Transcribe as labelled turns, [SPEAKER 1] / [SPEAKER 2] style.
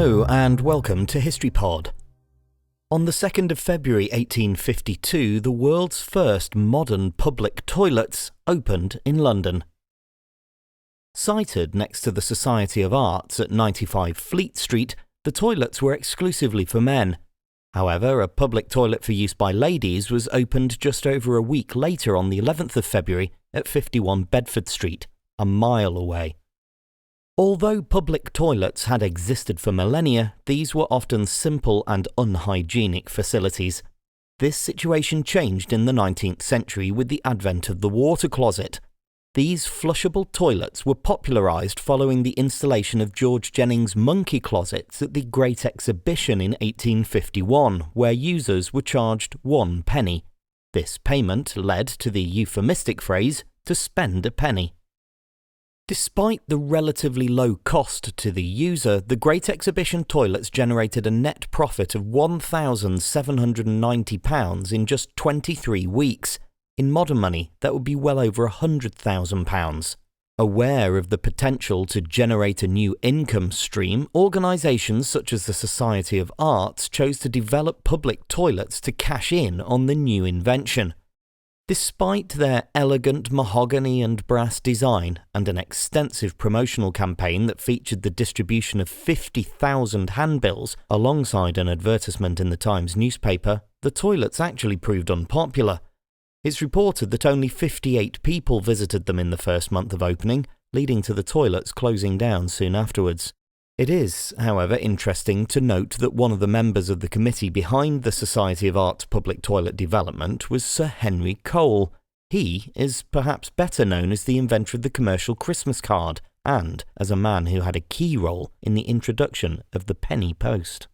[SPEAKER 1] Hello and welcome to HistoryPod. On the 2nd of February 1852, the world's first modern public toilets opened in London. Sited next to the Society of Arts at 95 Fleet Street, the toilets were exclusively for men. However, a public toilet for use by ladies was opened just over a week later on the 11th of February at 51 Bedford Street, a mile away. Although public toilets had existed for millennia, these were often simple and unhygienic facilities. This situation changed in the 19th century with the advent of the water closet. These flushable toilets were popularised following the installation of George Jennings Monkey Closets at the Great Exhibition in 1851, where users were charged 1 penny. This payment led to the euphemistic phrase, to spend a penny. Despite the relatively low cost to the user, the Great Exhibition toilets generated a net profit of £1,790 in just 23 weeks. In modern money, that would be well over £100,000. Aware of the potential to generate a new income stream, organisations such as the Society of Arts chose to develop public toilets to cash in on the new invention. Despite their elegant mahogany and brass design and an extensive promotional campaign that featured the distribution of 50,000 handbills alongside an advertisement in the Times newspaper, the toilets actually proved unpopular. It's reported that only 58 people visited them in the first month of opening, leading to the toilets closing down soon afterwards. It is, however, interesting to note that one of the members of the committee behind the Society of Arts public toilet development was Sir Henry Cole. He is perhaps better known as the inventor of the commercial Christmas card and as a man who had a key role in the introduction of the penny post.